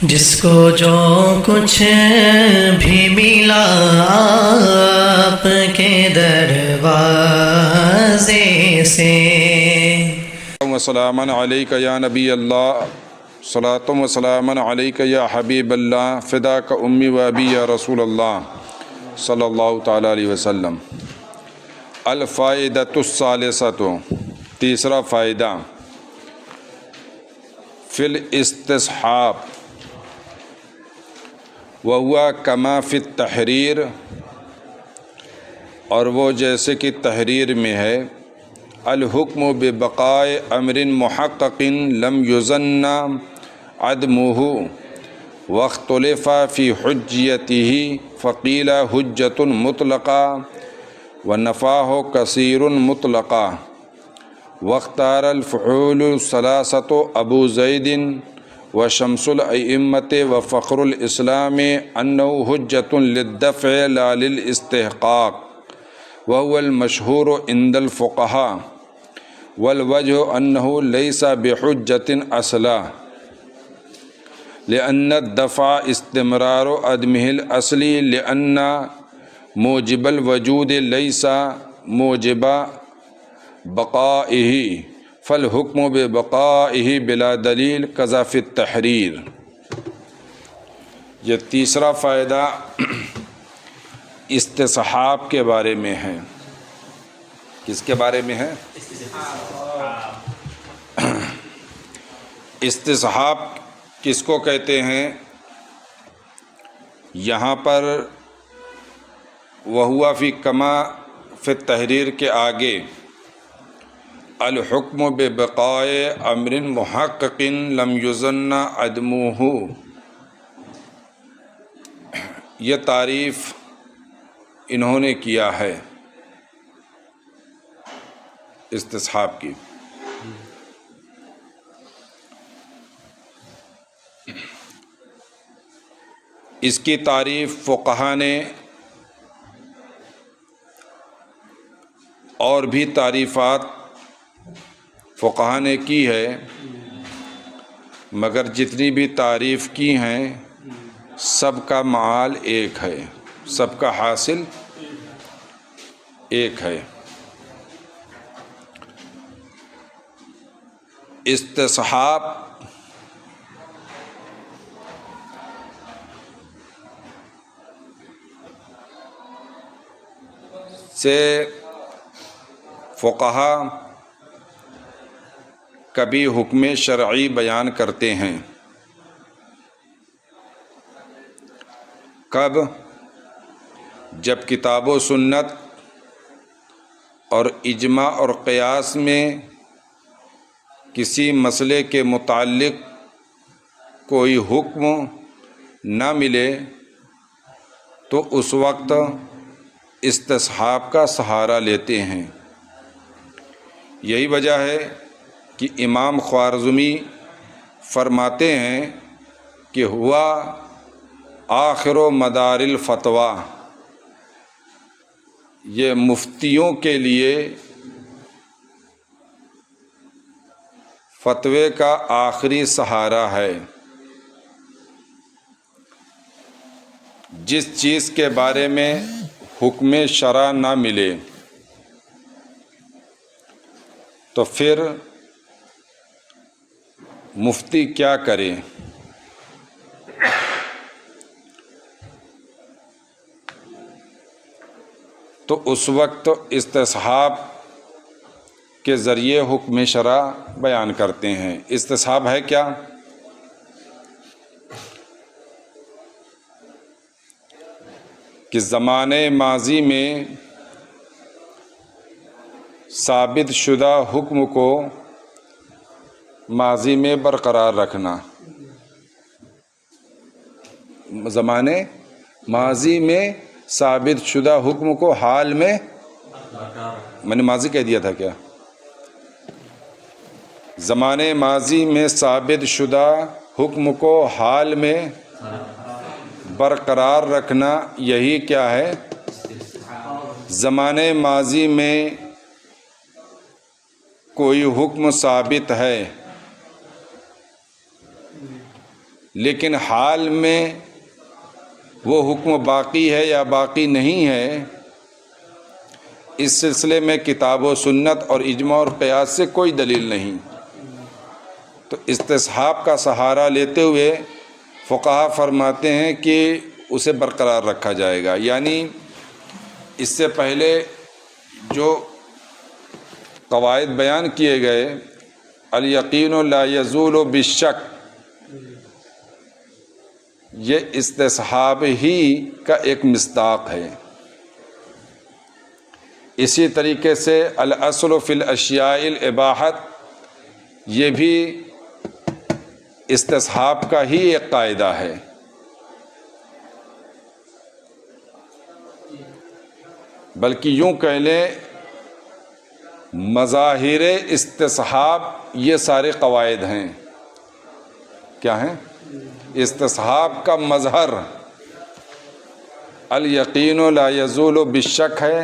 جس کو جو کچھ بھی ملا آپ کے دروازے سے، وسلام علیک یا نبی اللہ، صلاۃ و سلام علیک یا حبیب اللہ، فداک امی و ابی یا رسول اللہ صلی اللہ تعالیٰ علیہ وسلم۔ الفائدۃ الثالثۃ، تیسرا فائدہ، فی الاستصحاب وہو کما فی التحریر، اور وہ جیسے کہ تحریر میں ہے، الحکم ببقاء امر محقق لم یظن عدمہ واختلف فی حجیتہ فقیل حجۃ مطلقہ ونفاہ کثیر مطلقہ، واختار الفحول الثلاثۃ ابو زید وشمس الائمۃ وفخر الاسلام انہ حجۃ للدفع لا للاستحقاق، وهو المشہور عند الفقہاء، والوجہ انہ لیس بحجۃ اصلا، لأن الدفع استمرار عدمہ الاصلی، لأن موجب الوجود لیس موجب بقائہ، فالحکم ببقائہ بلا دلیل کذا فی التحریر۔ یہ تیسرا فائدہ استصحاب کے بارے میں ہے۔ کس کے بارے میں ہے؟ استصحاب کس کو کہتے ہیں؟ یہاں پر وہو فی کما فی التحریر کے آگے الحکم ببقاء امر محقق لم یظن عدمہ، یہ تعریف انہوں نے کیا ہے استصحاب کی۔ اس کی تعریف فقہا نے اور بھی تعریفات فقہا نے کی ہے، مگر جتنی بھی تعریف کی ہیں سب کا معال ایک ہے، سب کا حاصل ایک ہے۔ استصحاب سے فقہا کبھی حکم شرعی بیان کرتے ہیں، کب؟ جب کتاب و سنت اور اجماع اور قیاس میں کسی مسئلے کے متعلق کوئی حکم نہ ملے تو اس وقت استصحاب کا سہارا لیتے ہیں۔ یہی وجہ ہے کہ امام خوارزمی فرماتے ہیں کہ ہوا آخر مدار الفتویٰ، یہ مفتیوں کے لیے فتوے کا آخری سہارا ہے۔ جس چیز کے بارے میں حکم شرع نہ ملے تو پھر مفتی کیا کرے؟ تو اس وقت استصحاب کے ذریعے حکم شرع بیان کرتے ہیں۔ استصحاب ہے کیا؟ کہ زمانے ماضی میں ثابت شدہ حکم کو ماضی میں برقرار رکھنا، زمانے ماضی میں ثابت شدہ حکم کو حال میں، میں نے ماضی کہہ دیا تھا کیا؟ زمانے ماضی میں ثابت شدہ حکم کو حال میں برقرار رکھنا، یہی کیا ہے؟ زمانے ماضی میں کوئی حکم ثابت ہے لیکن حال میں وہ حکم باقی ہے یا باقی نہیں ہے، اس سلسلے میں کتاب و سنت اور اجماع اور قیاس سے کوئی دلیل نہیں۔ تو استصحاب کا سہارا لیتے ہوئے فقہا فرماتے ہیں کہ اسے برقرار رکھا جائے گا، یعنی اس سے پہلے جو قواعد بیان کیے گئے، الیقین لا یزول بالشک، یہ استصحاب ہی کا ایک مصداق ہے۔ اسی طریقے سے الاصل فی الاشیاء الاباحت، یہ بھی استصحاب کا ہی ایک قاعدہ ہے۔ بلکہ یوں کہہ لیں مظاہر استصحاب یہ سارے قواعد ہیں۔ کیا ہیں؟ استصحاب کا مظہر الیقین لا یزول بالشک ہے،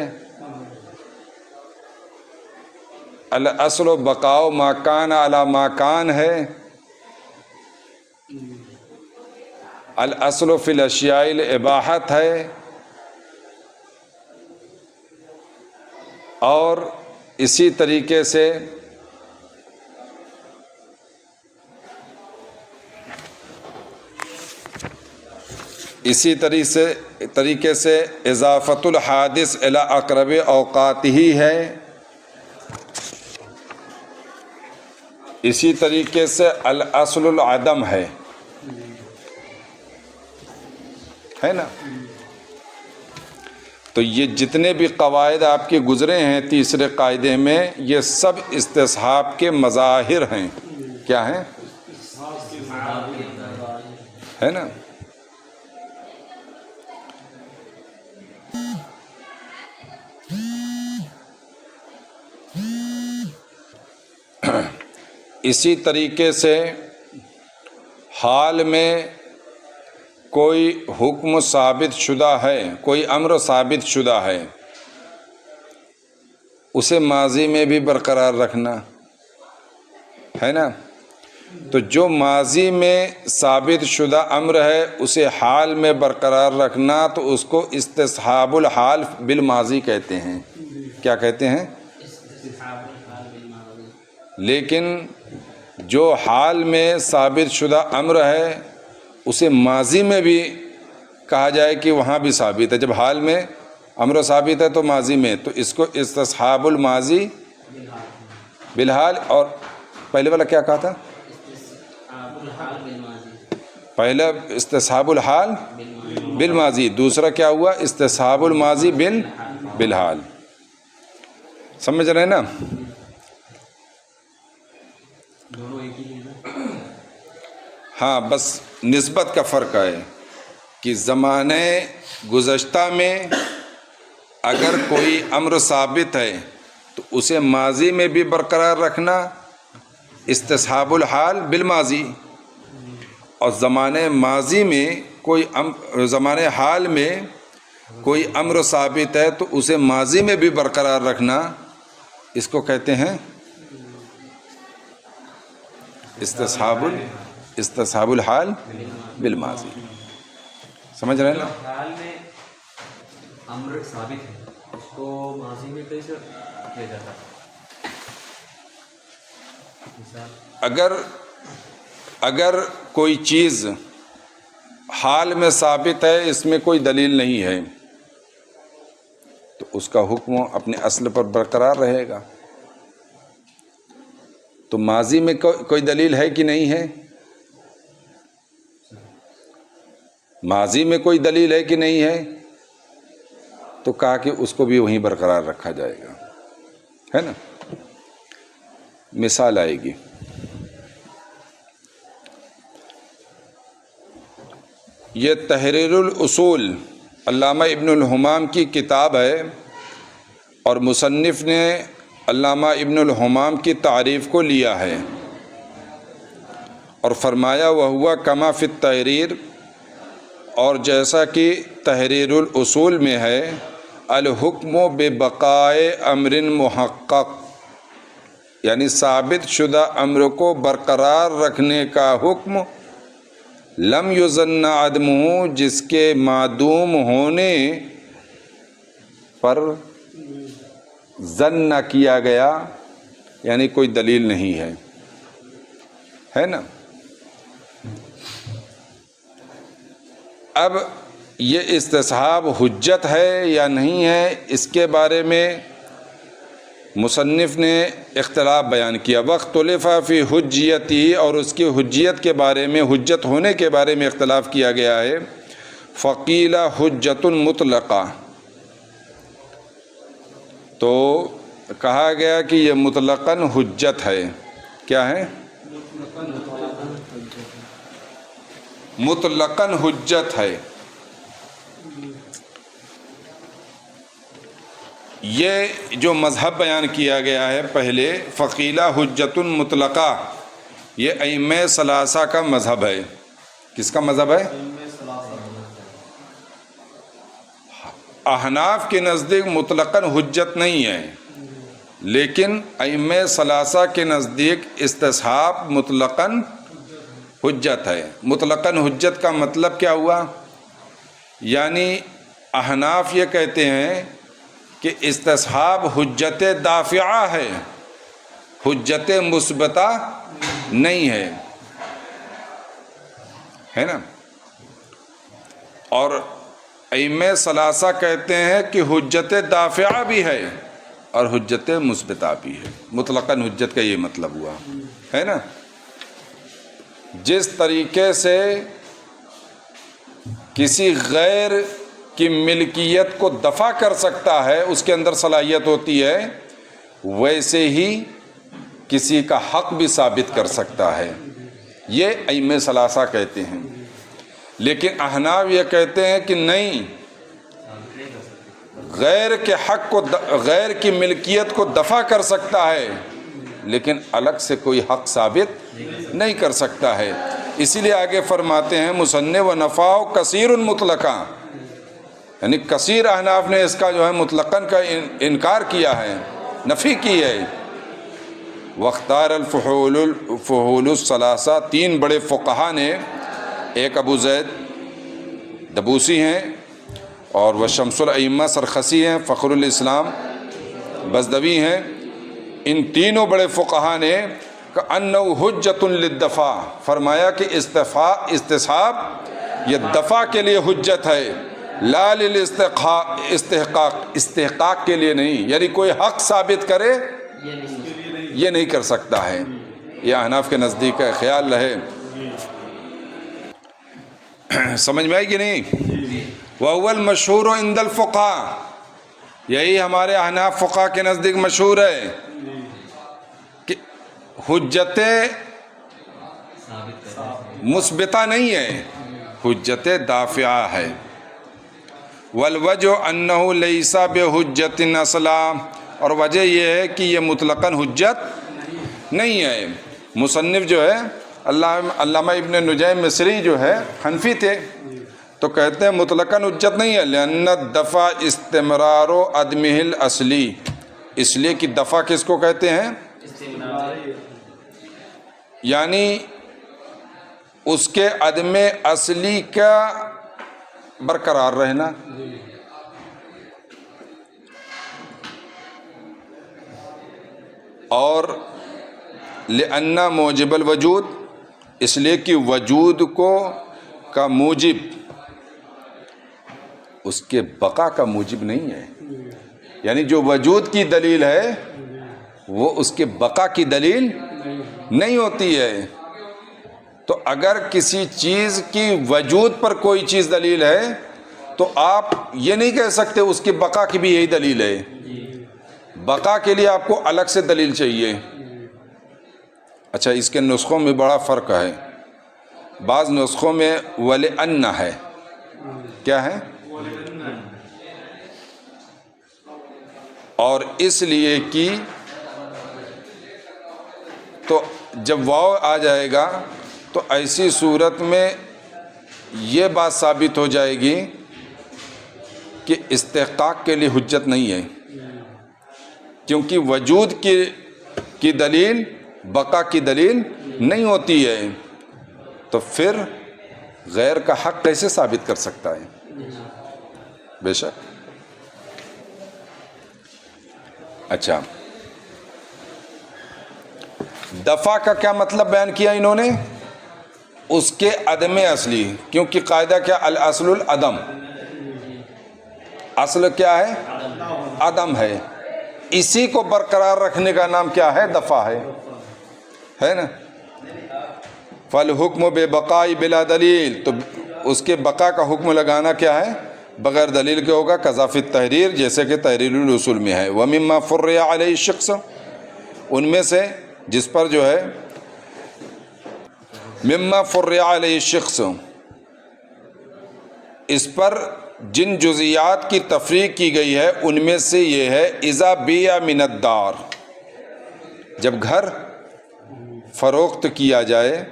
الاصل بقاء ما کان علی ما کان ہے، الاصل فی الاشیاء الاباحت ہے، اور اسی طریقے سے اضافت الحادث الی اقرب اوقاتہ ہے، اسی طریقے سے الاصل العدم ہے نا۔ تو یہ جتنے بھی قواعد آپ کے گزرے ہیں تیسرے قاعدے میں، یہ سب استصحاب کے مظاہر ہیں۔ کیا ہیں؟ ہے نا۔ اسی طریقے سے حال میں کوئی حکم ثابت شدہ ہے، کوئی امر ثابت شدہ ہے، اسے ماضی میں بھی برقرار رکھنا ہے نا۔ تو جو ماضی میں ثابت شدہ امر ہے اسے حال میں برقرار رکھنا، تو اس کو استصحاب الحال بالماضی کہتے ہیں۔ کیا کہتے ہیں؟ لیکن جو حال میں ثابت شدہ امر ہے اسے ماضی میں بھی کہا جائے کہ وہاں بھی ثابت ہے۔ جب حال میں امر ثابت ہے تو ماضی میں، تو اس کو استصحاب الماضی بالحال، اور پہلے والا کیا کہا تھا؟ پہلا استصحاب الحال بالماضی، دوسرا کیا ہوا؟ استصحاب الماضی بالحال۔ سمجھ رہے ہیں نا؟ ہاں، بس نسبت کا فرق ہے کہ زمانے گزشتہ میں اگر کوئی امر ثابت ہے تو اسے ماضی میں بھی برقرار رکھنا استصحاب الحال بالماضی، اور زمانے ماضی میں زمانے حال میں کوئی امر ثابت ہے تو اسے ماضی میں بھی برقرار رکھنا، اس کو کہتے ہیں استصحاب الحال بالماضی۔ سمجھ رہے ہیں نا؟ حال میں امر ثابت ہے، اس کو ماضی میں کیسے کیا جاتا ہے؟ اگر کوئی چیز حال میں ثابت ہے، اس میں کوئی دلیل نہیں ہے، تو اس کا حکم اپنے اصل پر برقرار رہے گا۔ تو ماضی میں کوئی دلیل ہے کہ نہیں ہے؟ ماضی میں کوئی دلیل ہے کہ نہیں ہے؟ تو کہا کہ اس کو بھی وہیں برقرار رکھا جائے گا، ہے نا۔ مثال آئے گی۔ یہ تحریر الاصول علامہ ابن الحمام کی کتاب ہے، اور مصنف نے علامہ ابن الحمام کی تعریف کو لیا ہے اور فرمایا وہوا کما فی التحریر، اور جیسا کہ تحریر الاصول میں ہے، الحکم ببقائے امر محقق، یعنی ثابت شدہ امر کو برقرار رکھنے کا حکم لم یظن عدمہ، جس کے معدوم ہونے پر ظن نہ کیا گیا، یعنی کوئی دلیل نہیں ہے نا. اب یہ استصحاب حجت ہے یا نہیں ہے، اس کے بارے میں مصنف نے اختلاف بیان کیا. واختلف فی حجیتی، اور اس کی حجیت کے بارے میں، حجت ہونے کے بارے میں اختلاف کیا گیا ہے. فقیل حجت مطلقہ، تو کہا گیا کہ یہ مطلقاً حجت ہے. کیا ہے؟ مطلقاً حجت ہے. یہ جو مذہب بیان کیا گیا ہے پہلے، فقیلہ حجت مطلقہ، یہ ائمہ ثلاثہ کا مذہب ہے. کس کا مذہب ہے؟ احناف کے نزدیک مطلقاً حجت نہیں ہے، لیکن ائمہ ثلاثہ کے نزدیک استصحاب مطلقاً حجت ہے. مطلقاً حجت کا مطلب کیا ہوا؟ یعنی احناف یہ کہتے ہیں کہ استصحاب حجت دافعہ ہے، حجت مثبتہ نہیں ہے نا. اور ائمہ ثلاثہ کہتے ہیں کہ حجت دافعہ بھی ہے اور حجت مثبتہ بھی ہے. مطلقاً حجت کا یہ مطلب ہوا ہے نا. جس طریقے سے کسی غیر کی ملکیت کو دفع کر سکتا ہے، اس کے اندر صلاحیت ہوتی ہے، ویسے ہی کسی کا حق بھی ثابت کر سکتا ہے. یہ ائمہ ثلاثہ کہتے ہیں. لیکن احناف یہ کہتے ہیں کہ نہیں، غیر کے حق کو، غیر کی ملکیت کو دفع کر سکتا ہے، لیکن الگ سے کوئی حق ثابت نہیں کر سکتا ہے. اسی لیے آگے فرماتے ہیں مصنف ونفاء کثیر مطلقہ، یعنی کثیر احناف نے اس کا جو ہے مطلقاً کا انکار کیا ہے، نفی کی ہے. واختار الفحول الثلاثہ، تین بڑے فقہا نے، ایک ابو زید دبوسی ہیں، اور وہ شمس الائمہ سرخسی ہیں، فخر الاسلام بزدوی ہیں. ان تینوں بڑے فقہا نے انہ حجت للدفاع، فرمایا کہ استصحاب یہ دفاع کے لیے حجت ہے، لا استحقاق کے لیے نہیں. یعنی کوئی حق ثابت کرے یہ نہیں کر سکتا ہے. یہ احناف کے نزدیک کا خیال رہے. سمجھ میں آئی کہ نہیں؟ وَهُوَ الْمَشْهُورُ عِنْدَ الْفُقَهَاءِ، یہی ہمارے احناف فقہ کے نزدیک مشہور ہے کہ حجت مثبتہ نہیں ہے، حجت دافعہ ہے. والوجہ انہ لیس بحجت اصلا، اور وجہ یہ ہے کہ یہ مطلقاً حجت نہیں ہے. مصنف جو ہے علامہ ابن نجیم مصری جو ہے حنفی تھے، تو کہتے ہیں مطلقاً حجت نہیں ہے. لأن الدفع استمرار عدمہ الاصلی، اس لیے کہ دفع کس کو کہتے ہیں؟ یعنی اس کے عدم اصلی کا برقرار رہنا. اور لأن موجب الوجود، اس لیے کہ وجود کو کا موجب اس کے بقا کا موجب نہیں ہے. یعنی جو وجود کی دلیل ہے وہ اس کے بقا کی دلیل نہیں ہوتی ہے. تو اگر کسی چیز کی وجود پر کوئی چیز دلیل ہے تو آپ یہ نہیں کہہ سکتے اس کی بقا کی بھی یہی دلیل ہے. بقا کے لیے آپ کو الگ سے دلیل چاہیے. اچھا، اس کے نسخوں میں بڑا فرق ہے. بعض نسخوں میں وَلِأَنَّ ہے. کیا ہے؟ اور اس لیے کہ تو جب واو آ جائے گا تو ایسی صورت میں یہ بات ثابت ہو جائے گی کہ استحقاق کے لیے حجت نہیں ہے، کیونکہ وجود کی دلیل بقا کی دلیل نہیں ہوتی ہے. تو پھر غیر کا حق کیسے ثابت کر سکتا ہے؟ بے شک. اچھا، دفع کا کیا مطلب بیان کیا انہوں نے؟ اس کے عدم اصلی، کیونکہ قاعدہ کیا؟ الاصل العدم. اصل کیا ہے؟ عدم ہے. اسی کو برقرار رکھنے کا نام کیا ہے؟ دفع ہے نا. فالحکم بے بقائی بلا دلیل، تو اس کے بقا کا حکم لگانا کیا ہے؟ بغیر دلیل کے ہوگا. قذافی التحریر، جیسے کہ تحریر الاصول میں ہے. ومما فرع علیہ الشخص، ان میں سے جس پر جو ہے مما فرع علیہ الشخص، اس پر جن جزیات کی تفریق کی گئی ہے ان میں سے یہ ہے اذا بیع من الدار، جب گھر فروخت کیا جائے.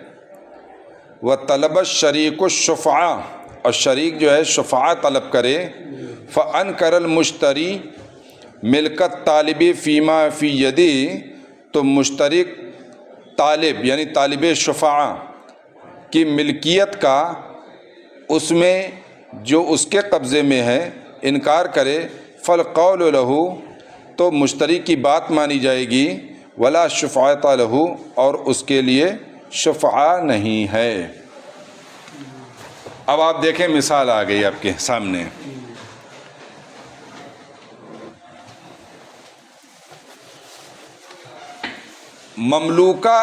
وطلب الشریک الشفعہ، اور شریک جو ہے شفاعت طلب کرے. فانکر المشتری ملکت طالبی فیما فی یدی، تو مشترک طالب یعنی طالب شفاعہ کی ملکیت کا اس میں جو اس کے قبضے میں ہے انکار کرے. فالقول لہ، تو مشتری کی بات مانی جائے گی. ولا شفاعت لہ، اور اس کے لیے شفعہ نہیں ہے. اب آپ دیکھیں مثال آ گئی آپ کے سامنے. مملوکہ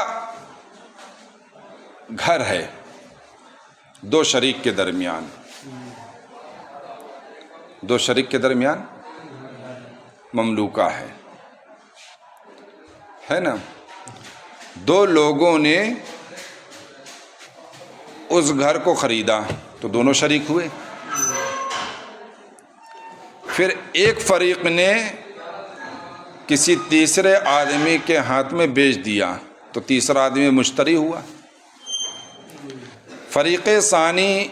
گھر ہے دو شریک کے درمیان، دو شریک کے درمیان مملوکہ ہے نا. دو لوگوں نے اس گھر کو خریدا تو دونوں شریک ہوئے. پھر ایک فریق نے کسی تیسرے آدمی کے ہاتھ میں بیچ دیا تو تیسرا آدمی مشتری ہوا. فریق ثانی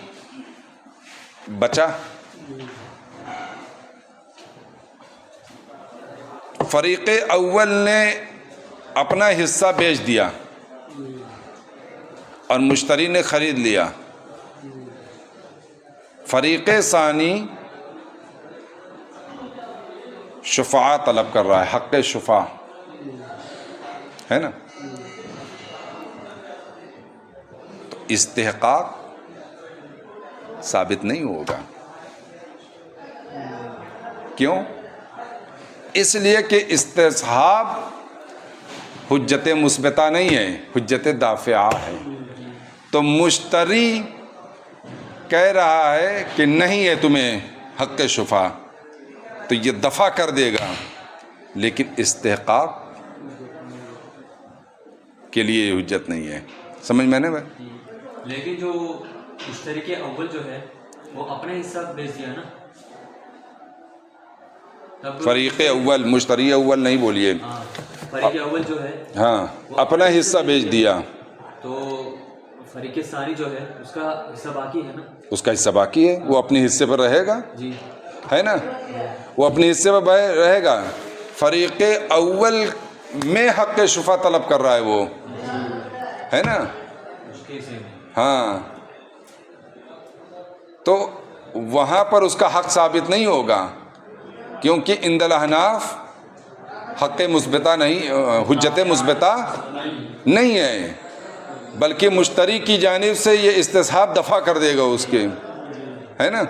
بچا. فریق اول نے اپنا حصہ بیچ دیا اور مشتری نے خرید لیا. فریق ثانی شفاعت طلب کر رہا ہے، حق شفاع ہے نا. تو استحقاق ثابت نہیں ہوگا. کیوں؟ اس لیے کہ استصحاب حجت مثبتہ نہیں ہے، حجت دافعہ ہے. تو مشتری کہہ رہا ہے کہ نہیں ہے تمہیں حق شفاع، تو یہ دفع کر دے گا، لیکن استحقاق کے لیے حجت نہیں ہے. سمجھ میں نے بھائی؟ لیکن جو مشتری کے اول جو ہے وہ اپنا حصہ بیچ دیا نا. فریق اول، مشتری اول نہیں بولیے، فریق اول جو ہے ہاں اپنا حصہ بیچ دیا تو فریق ثانی جو ہے اس کا حصہ باقی ہے نا. اس کا حصہ باقی ہے، وہ اپنے حصے پر رہے گا. جی ہے نا، وہ اپنے حصے پر رہے گا. فریق اول میں حق شفاع طلب کر رہا ہے وہ، ہے نا. ہاں، تو وہاں پر اس کا حق ثابت نہیں ہوگا، کیونکہ عند الاحناف حق مثبتہ نہیں، حجت مثبتہ نہیں ہے، بلکہ مشتری کی جانب سے یہ استصحاب دفع کر دے گا اس کے، ہے نا.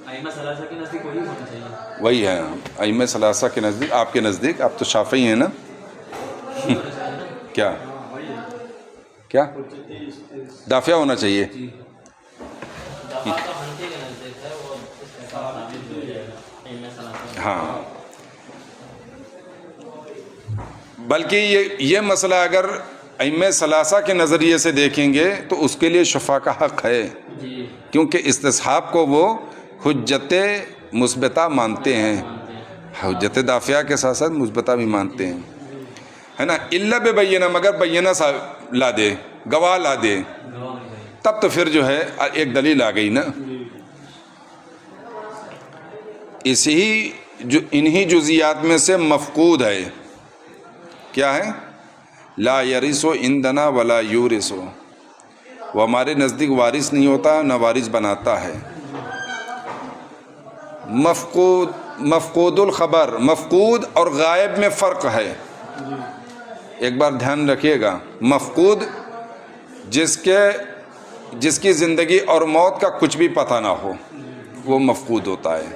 ائمہ ثلاثہ کے نزدیک وہی ہونا چاہیے. وہی ہے ائمہ ثلاثہ کے نزدیک. آپ کے نزدیک آپ تو شافعی ہیں نا. کیا کیا دافعہ ہونا چاہیے؟ ہاں، بلکہ یہ مسئلہ اگر ائمہ ثلاثہ کے نظریے سے دیکھیں گے تو اس کے لیے شفاع کا حق ہے، کیونکہ استصحاب کو وہ حجت مثبتہ مانتے ہیں، حجت دافعہ کے ساتھ ساتھ مثبتہ بھی مانتے ہیں، ہے نا. الا ببینہ، مگر بینہ لا دے، گواہ لا دے، تب تو پھر جو ہے ایک دلیل آ گئی نا. انہی جزیات میں سے مفقود ہے. کیا ہے؟ لا یرث عندنا ولا یورث، وہ ہمارے نزدیک وارث نہیں ہوتا، نہ وارث بناتا ہے۔ مفقود الخبر، مفقود اور غائب میں فرق ہے، ایک بار دھیان رکھیے گا۔ مفقود جس کی زندگی اور موت کا کچھ بھی پتہ نہ ہو، وہ مفقود ہوتا ہے۔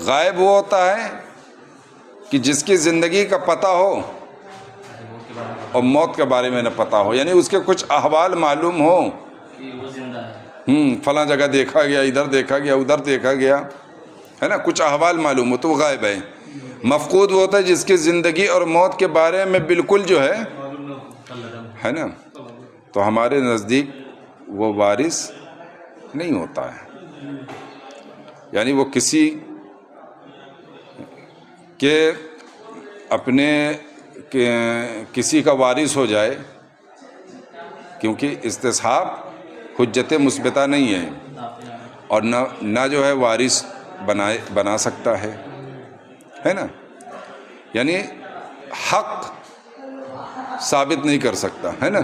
غائب وہ ہوتا ہے کہ جس کی زندگی کا پتہ ہو اور موت کے بارے میں نہ پتہ ہو، یعنی اس کے کچھ احوال معلوم ہو، فلاں جگہ دیکھا گیا، ادھر دیکھا گیا، ادھر دیکھا گیا، ہے نا، کچھ احوال معلوم ہو تو وہ غائب ہے۔ مفقود وہ ہوتا ہے جس کی زندگی اور موت کے بارے میں بالکل جو ہے نا، تو ہمارے نزدیک وہ وارث نہیں ہوتا ہے، یعنی وہ کسی کے اپنے کسی کا وارث ہو جائے، کیونکہ استصحاب حجت مثبتہ نہیں ہے، اور نہ جو ہے وارث بنا سکتا ہے نا، یعنی حق ثابت نہیں کر سکتا، ہے نا۔